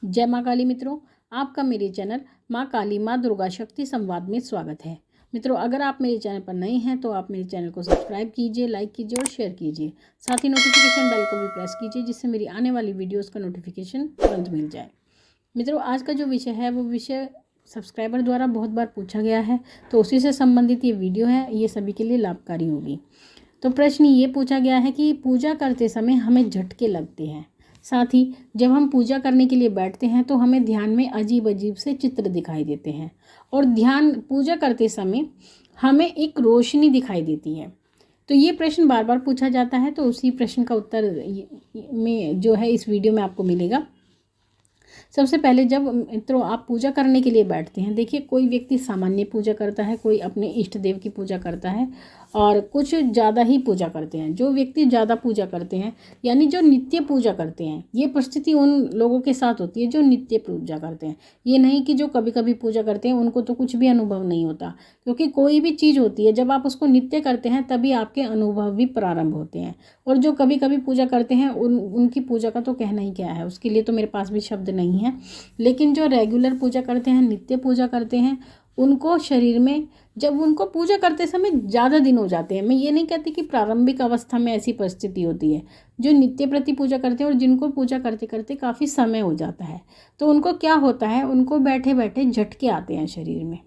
जय माँ काली मित्रों, आपका मेरे चैनल माँ काली माँ दुर्गा शक्ति संवाद में स्वागत है। मित्रों, अगर आप मेरे चैनल पर नए हैं तो आप मेरे चैनल को सब्सक्राइब कीजिए, लाइक कीजिए और शेयर कीजिए। साथ ही नोटिफिकेशन बेल को भी प्रेस कीजिए जिससे मेरी आने वाली वीडियोस का नोटिफिकेशन तुरंत मिल जाए। मित्रों, आज का जो विषय है वो विषय सब्सक्राइबर द्वारा बहुत बार पूछा गया है, तो उसी से संबंधित ये वीडियो है। ये सभी के लिए लाभकारी होगी। तो प्रश्न ये पूछा गया है कि पूजा करते समय हमें झटके लगते हैं। साथ ही जब हम पूजा करने के लिए बैठते हैं तो हमें ध्यान में अजीब अजीब से चित्र दिखाई देते हैं और पूजा करते समय हमें एक रोशनी दिखाई देती है। तो ये प्रश्न बार बार पूछा जाता है, तो उसी प्रश्न का उत्तर में जो है इस वीडियो में आपको मिलेगा। सबसे पहले जब मित्रों आप पूजा करने के लिए बैठते हैं, देखिए कोई व्यक्ति सामान्य पूजा करता है, कोई अपने इष्ट देव की पूजा करता है और कुछ ज़्यादा ही पूजा करते हैं। जो व्यक्ति ज़्यादा पूजा करते हैं यानी जो नित्य पूजा करते हैं, ये परिस्थिति उन लोगों के साथ होती है जो नित्य पूजा करते हैं। ये नहीं कि जो कभी कभी पूजा करते हैं उनको तो कुछ भी अनुभव नहीं होता, क्योंकि कोई भी चीज़ होती है जब आप उसको नित्य करते हैं तभी आपके अनुभव भी प्रारंभ होते हैं। और जो कभी कभी पूजा करते हैं उनकी पूजा का तो कहना ही क्या है, उसके लिए तो मेरे पास भी शब्द नहीं है। लेकिन जो रेगुलर पूजा करते हैं, नित्य पूजा करते हैं, उनको शरीर में जब उनको पूजा करते समय ज़्यादा दिन हो जाते हैं। मैं ये नहीं कहती कि प्रारंभिक अवस्था में ऐसी परिस्थिति होती है। जो नित्य प्रति पूजा करते हैं और जिनको पूजा करते करते काफ़ी समय हो जाता है, तो उनको क्या होता है, उनको बैठे बैठे झटके आते हैं शरीर में।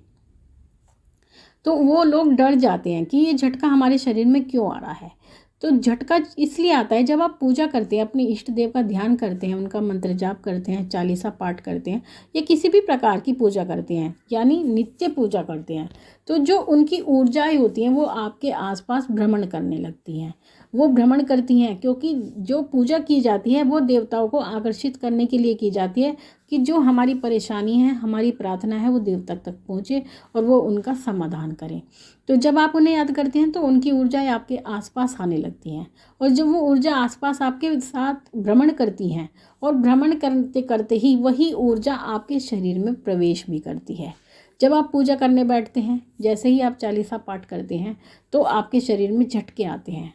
तो वो लोग डर जाते हैं कि ये झटका हमारे शरीर में क्यों आ रहा है। तो झटका इसलिए आता है जब आप पूजा करते हैं, अपने इष्ट देव का ध्यान करते हैं, उनका मंत्र जाप करते हैं, चालीसा पाठ करते हैं या किसी भी प्रकार की पूजा करते हैं यानी नित्य पूजा करते हैं, तो जो उनकी ऊर्जाएं होती हैं वो आपके आसपास भ्रमण करने लगती हैं। वो भ्रमण करती हैं क्योंकि जो पूजा की जाती है वो देवताओं को आकर्षित करने के लिए की जाती है कि जो हमारी परेशानी है, हमारी प्रार्थना है, वो देवता तक पहुँचे और वो उनका समाधान करें। तो जब आप उन्हें याद करते हैं तो उनकी ऊर्जाएं आपके आसपास आने लगती हैं और जब वो ऊर्जा आसपास आपके साथ भ्रमण करती हैं और भ्रमण करते करते ही वही ऊर्जा आपके शरीर में प्रवेश भी करती है। जब आप पूजा करने बैठते हैं, जैसे ही आप चालीसा पाठ करते हैं तो आपके शरीर में झटके आते हैं,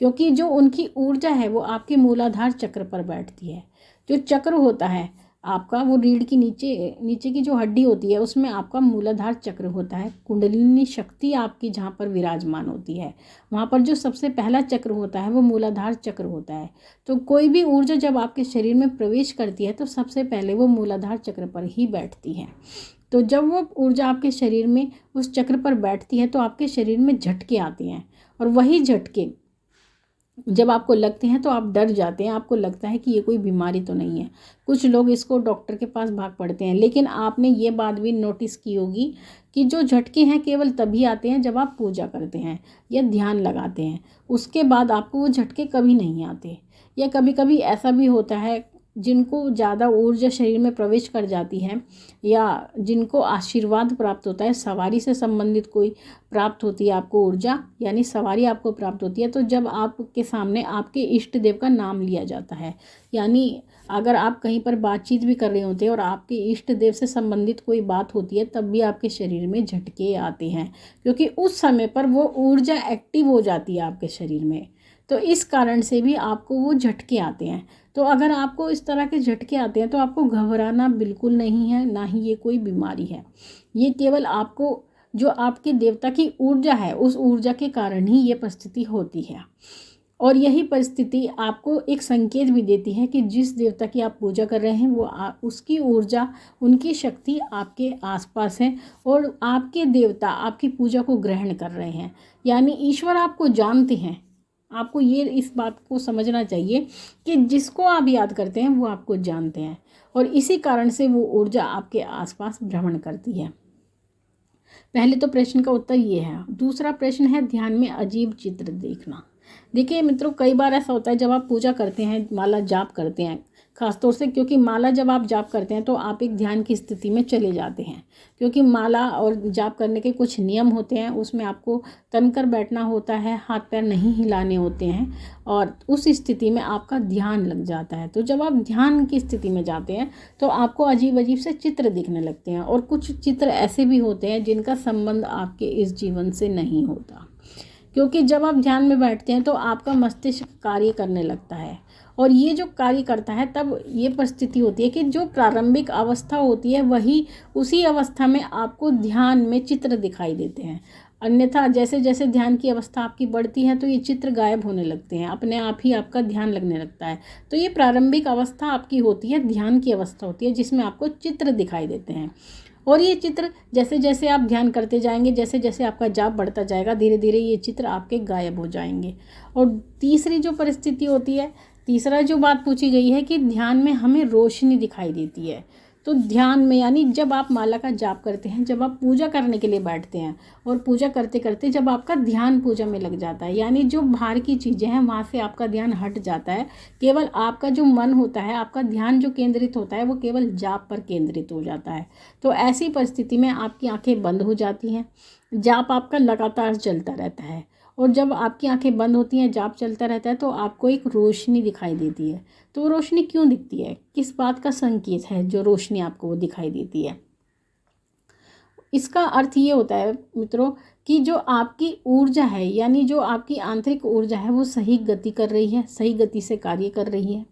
क्योंकि जो उनकी ऊर्जा है वो आपके मूलाधार चक्र पर बैठती है। जो चक्र होता है आपका, वो रीढ़ की नीचे की जो हड्डी होती है उसमें आपका मूलाधार चक्र होता है। कुंडलिनी शक्ति आपकी जहाँ पर विराजमान होती है, वहाँ पर जो सबसे पहला चक्र होता है वो मूलाधार चक्र होता है। तो कोई भी ऊर्जा जब आपके शरीर में प्रवेश करती है तो सबसे पहले वो मूलाधार चक्र पर ही बैठती है। तो जब वो ऊर्जा आपके शरीर में उस चक्र पर बैठती है तो आपके शरीर में झटके आते हैं और वही झटके जब आपको लगते हैं तो आप डर जाते हैं। आपको लगता है कि ये कोई बीमारी तो नहीं है। कुछ लोग इसको डॉक्टर के पास भाग पड़ते हैं। लेकिन आपने ये बात भी नोटिस की होगी कि जो झटके हैं केवल तभी आते हैं जब आप पूजा करते हैं या ध्यान लगाते हैं। उसके बाद आपको वो झटके कभी नहीं आते। या कभी कभी ऐसा भी होता है जिनको ज़्यादा ऊर्जा शरीर में प्रवेश कर जाती है या जिनको आशीर्वाद प्राप्त होता है, सवारी से संबंधित कोई प्राप्त होती है आपको ऊर्जा, यानी सवारी आपको प्राप्त होती है, तो जब आपके सामने आपके इष्ट देव का नाम लिया जाता है, यानी अगर आप कहीं पर बातचीत भी कर रहे होते हैं और आपके इष्ट देव से संबंधित कोई बात होती है तब भी आपके शरीर में झटके आते हैं, क्योंकि उस समय पर वो ऊर्जा एक्टिव हो जाती है आपके शरीर में। तो इस कारण से भी आपको वो झटके आते हैं। तो अगर आपको इस तरह के झटके आते हैं तो आपको घबराना बिल्कुल नहीं है, ना ही ये कोई बीमारी है। ये केवल आपको जो आपके देवता की ऊर्जा है उस ऊर्जा के कारण ही ये परिस्थिति होती है। और यही परिस्थिति आपको एक संकेत भी देती है कि जिस देवता की आप पूजा कर रहे हैं वो उसकी ऊर्जा, उनकी शक्ति आपके आसपास है और आपके देवता आपकी पूजा को ग्रहण कर रहे हैं। यानी ईश्वर आपको जानते हैं। आपको ये इस बात को समझना चाहिए कि जिसको आप याद करते हैं वो आपको जानते हैं और इसी कारण से वो ऊर्जा आपके आसपास भ्रमण करती है। पहले तो प्रश्न का उत्तर ये है। दूसरा प्रश्न है ध्यान में अजीब चित्र देखना। देखिए मित्रों, कई बार ऐसा होता है जब आप पूजा करते हैं, माला जाप करते हैं, खासतौर से क्योंकि माला जब आप जाप करते हैं तो आप एक ध्यान की स्थिति में चले जाते हैं, क्योंकि माला और जाप करने के कुछ नियम होते हैं। उसमें आपको तनकर बैठना होता है, हाथ पैर नहीं हिलाने होते हैं और उस स्थिति में आपका ध्यान लग जाता है। तो जब आप ध्यान की स्थिति में जाते हैं तो आपको अजीब अजीब से चित्र दिखने लगते हैं और कुछ चित्र ऐसे भी होते हैं जिनका संबंध आपके इस जीवन से नहीं होता, क्योंकि जब आप ध्यान में बैठते हैं तो आपका मस्तिष्क कार्य करने लगता है और ये जो कार्य करता है तब ये परिस्थिति होती है कि जो प्रारंभिक अवस्था होती है वही उसी अवस्था में आपको ध्यान में चित्र दिखाई देते हैं। अन्यथा जैसे जैसे ध्यान की अवस्था आपकी बढ़ती है तो ये चित्र गायब होने लगते हैं, अपने आप ही आपका ध्यान लगने लगता है। तो ये प्रारंभिक अवस्था आपकी होती है, ध्यान की अवस्था होती है, जिसमें आपको चित्र दिखाई देते हैं। और ये चित्र जैसे जैसे आप ध्यान करते जाएंगे, जैसे जैसे आपका जाप बढ़ता जाएगा, धीरे धीरे ये चित्र आपके गायब हो जाएंगे। और तीसरी जो परिस्थिति होती है, तीसरा जो बात पूछी गई है कि ध्यान में हमें रोशनी दिखाई देती है। तो ध्यान में यानी जब आप माला का जाप करते हैं, जब आप पूजा करने के लिए बैठते हैं और पूजा करते करते जब आपका ध्यान पूजा में लग जाता है, यानी जो बाहर की चीज़ें हैं वहाँ से आपका ध्यान हट जाता है, केवल आपका जो मन होता है, आपका ध्यान जो केंद्रित होता है वो केवल जाप पर केंद्रित हो जाता है। तो ऐसी परिस्थिति में आपकी आंखें बंद हो जाती हैं, जाप आपका लगातार चलता रहता है। और जब आपकी आंखें बंद होती हैं, जाप चलता रहता है, तो आपको एक रोशनी दिखाई देती है। तो वो रोशनी क्यों दिखती है, किस बात का संकेत है जो रोशनी आपको वो दिखाई देती है? इसका अर्थ ये होता है मित्रों कि जो आपकी ऊर्जा है, यानी जो आपकी आंतरिक ऊर्जा है वो सही गति कर रही है, सही गति से कार्य कर रही है।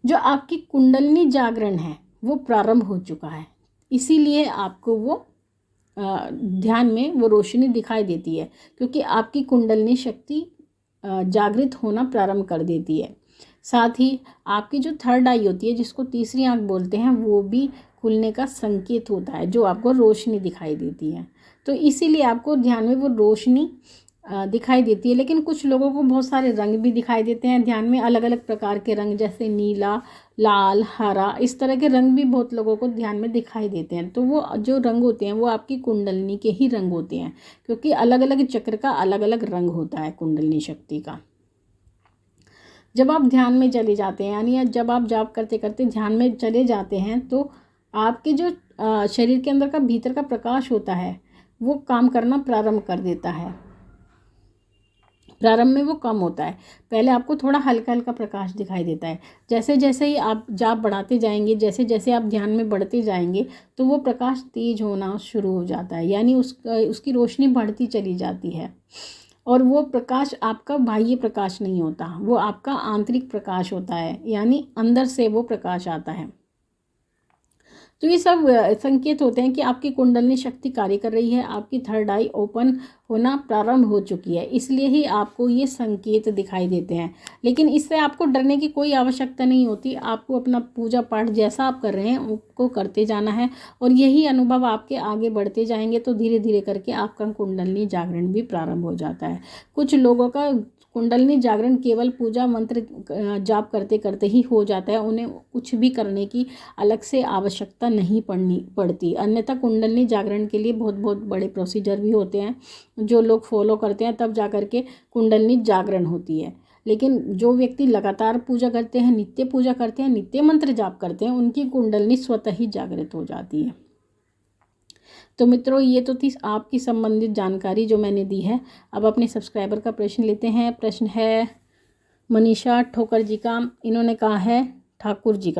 जो आपकी कुंडलिनी जागरण है वो प्रारंभ हो चुका है, इसीलिए आपको वो ध्यान में वो रोशनी दिखाई देती है, क्योंकि आपकी कुंडलिनी शक्ति जागृत होना प्रारंभ कर देती है। साथ ही आपकी जो थर्ड आई होती है, जिसको तीसरी आंख बोलते हैं, वो भी खुलने का संकेत होता है, जो आपको रोशनी दिखाई देती है। तो इसीलिए आपको ध्यान में वो रोशनी दिखाई देती है। लेकिन कुछ लोगों को बहुत सारे रंग भी दिखाई देते हैं ध्यान में, अलग अलग प्रकार के रंग, जैसे नीला, लाल, हरा, इस तरह के रंग भी बहुत लोगों को ध्यान में दिखाई देते हैं। तो वो जो रंग होते हैं वो आपकी कुंडलिनी के ही रंग होते हैं, क्योंकि अलग अलग चक्र का अलग अलग रंग होता है कुंडलिनी शक्ति का। जब आप ध्यान में चले जाते हैं, यानी जब आप जाप करते करते ध्यान में चले जाते हैं, तो आपके जो शरीर के अंदर का भीतर का प्रकाश होता है वो काम करना प्रारंभ कर देता है। प्रारंभ में वो कम होता है, पहले आपको थोड़ा हल्का हल्का प्रकाश दिखाई देता है। जैसे जैसे ही आप जाप बढ़ाते जाएंगे, जैसे जैसे आप ध्यान में बढ़ते जाएंगे, तो वो प्रकाश तेज होना शुरू हो जाता है, यानी उसकी रोशनी बढ़ती चली जाती है। और वो प्रकाश आपका बाह्य प्रकाश नहीं होता, वो आपका आंतरिक प्रकाश होता है, यानी अंदर से वो प्रकाश आता है। तो ये सब संकेत होते हैं कि आपकी कुंडलिनी शक्ति कार्य कर रही है, आपकी थर्ड आई ओपन होना प्रारंभ हो चुकी है, इसलिए ही आपको ये संकेत दिखाई देते हैं। लेकिन इससे आपको डरने की कोई आवश्यकता नहीं होती, आपको अपना पूजा पाठ जैसा आप कर रहे हैं उसको करते जाना है, और यही अनुभव आपके आगे बढ़ते जाएंगे, तो धीरे धीरे करके आपका कुंडलिनी जागरण भी प्रारंभ हो जाता है। कुछ लोगों का कुंडलिनी जागरण केवल पूजा मंत्र जाप करते करते ही हो जाता है, उन्हें कुछ भी करने की अलग से आवश्यकता नहीं पड़ती। अन्यथा कुंडलिनी जागरण के लिए बहुत बहुत बड़े प्रोसीजर भी होते हैं जो लोग फॉलो करते हैं, तब जा कर के कुंडलिनी जागरण होती है। लेकिन जो व्यक्ति लगातार पूजा करते हैं, नित्य पूजा करते हैं, नित्य मंत्र जाप करते हैं, उनकी कुंडलिनी स्वतः ही जागृत हो जाती है। तो मित्रों, ये तो थी आपकी संबंधित जानकारी जो मैंने दी है। अब अपने सब्सक्राइबर का प्रश्न लेते हैं। प्रश्न है मनीषा ठोकर जी का, इन्होंने कहा है ठाकुर जी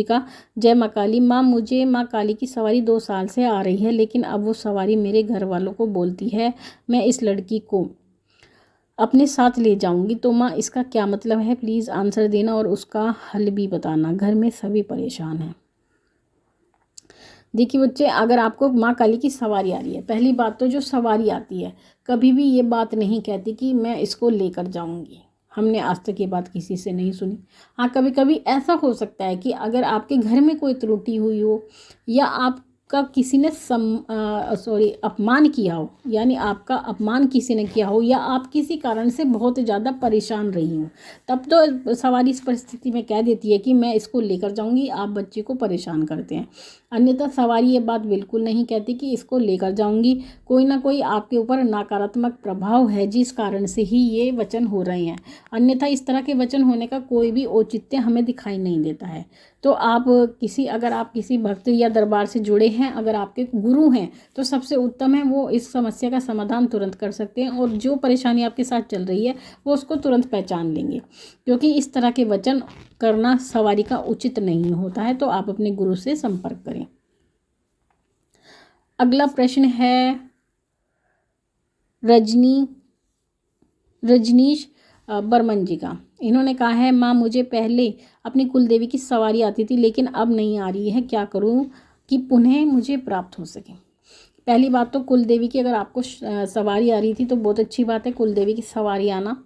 का, जय माँ काली। माँ, मुझे माँ काली की सवारी 2 साल से आ रही है, लेकिन अब वो सवारी मेरे घर वालों को बोलती है मैं इस लड़की को अपने साथ ले जाऊंगी, तो माँ इसका क्या मतलब है? प्लीज़ आंसर देना और उसका हल भी बताना, घर में सभी परेशान हैं। देखिए बच्चे, अगर आपको माँ काली की सवारी आ रही है, पहली बात तो जो सवारी आती है कभी भी ये बात नहीं कहती कि मैं इसको लेकर जाऊंगी। हमने आज तक ये बात किसी से नहीं सुनी। हाँ, कभी कभी ऐसा हो सकता है कि अगर आपके घर में कोई त्रुटि हुई हो, या आपका किसी ने अपमान किया हो, यानी आपका अपमान किसी ने किया हो, या आप किसी कारण से बहुत ज़्यादा परेशान रही हो, तब तो सवारी इस परिस्थिति में कह देती है कि मैं इसको लेकर जाऊंगी, आप बच्चे को परेशान करते हैं। अन्यथा सवारी ये बात बिल्कुल नहीं कहती कि इसको लेकर जाऊंगी। कोई ना कोई आपके ऊपर नकारात्मक प्रभाव है, जिस कारण से ही ये वचन हो रहे हैं। अन्यथा इस तरह के वचन होने का कोई भी औचित्य हमें दिखाई नहीं देता है। तो अगर आप किसी भक्त या दरबार से जुड़े हैं, अगर आपके गुरु हैं, तो सबसे उत्तम है वो इस समस्या का समाधान तुरंत कर सकते हैं, और जो परेशानी आपके साथ चल रही है वो उसको तुरंत पहचान लेंगे, क्योंकि इस तरह के वचन करना सवारी का उचित नहीं होता है। तो आप अपने गुरु से संपर्क करें। अगला प्रश्न है रजनीश बर्मन जी का। इन्होंने कहा है, माँ मुझे पहले अपनी कुलदेवी की सवारी आती थी लेकिन अब नहीं आ रही है, क्या करूँ कि पुनः मुझे प्राप्त हो सके। पहली बात तो कुलदेवी की अगर आपको सवारी आ रही थी तो बहुत अच्छी बात है, कुलदेवी की सवारी आना।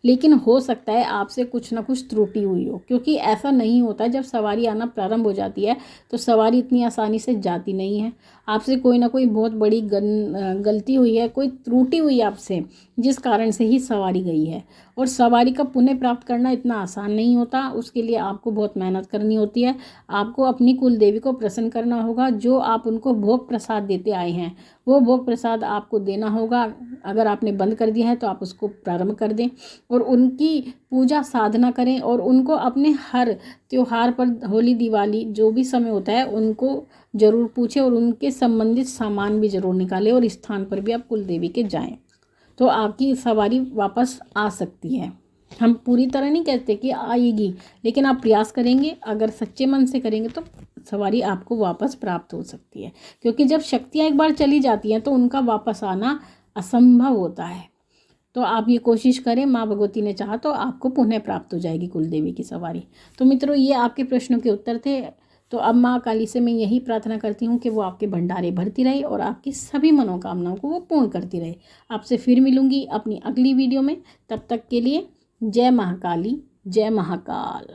लेकिन हो सकता है आपसे कुछ ना कुछ त्रुटि हुई हो, क्योंकि ऐसा नहीं होता जब सवारी आना प्रारंभ हो जाती है तो सवारी इतनी आसानी से जाती नहीं है। आपसे कोई ना कोई बहुत बड़ी गलती हुई है, कोई त्रुटि हुई है आपसे, जिस कारण से ही सवारी गई है। और सवारी का पुण्य प्राप्त करना इतना आसान नहीं होता, उसके लिए आपको बहुत मेहनत करनी होती है। आपको अपनी कुलदेवी को प्रसन्न करना होगा, जो आप उनको भोग प्रसाद देते आए हैं वो भोग प्रसाद आपको देना होगा। अगर आपने बंद कर दिया है तो आप उसको प्रारंभ कर दें और उनकी पूजा साधना करें, और उनको अपने हर त्योहार पर, होली दिवाली जो भी समय होता है, उनको ज़रूर पूछें और उनके संबंधित सामान भी ज़रूर निकालें, और स्थान पर भी आप कुलदेवी के जाएं तो आपकी सवारी वापस आ सकती है। हम पूरी तरह नहीं कहते कि आएगी, लेकिन आप प्रयास करेंगे, अगर सच्चे मन से करेंगे तो सवारी आपको वापस प्राप्त हो सकती है। क्योंकि जब शक्तियाँ एक बार चली जाती हैं तो उनका वापस आना असंभव होता है। तो आप ये कोशिश करें, माँ भगवती ने चाहा तो आपको पुनः प्राप्त हो जाएगी कुलदेवी की सवारी। तो मित्रों, ये आपके प्रश्नों के उत्तर थे। तो अब माँ काली से मैं यही प्रार्थना करती हूँ कि वो आपके भंडारे भरती रहे और आपकी सभी मनोकामनाओं को वो पूर्ण करती रहे। आपसे फिर मिलूंगी अपनी अगली वीडियो में, तब तक के लिए जय महाकाली, जय महाकाल।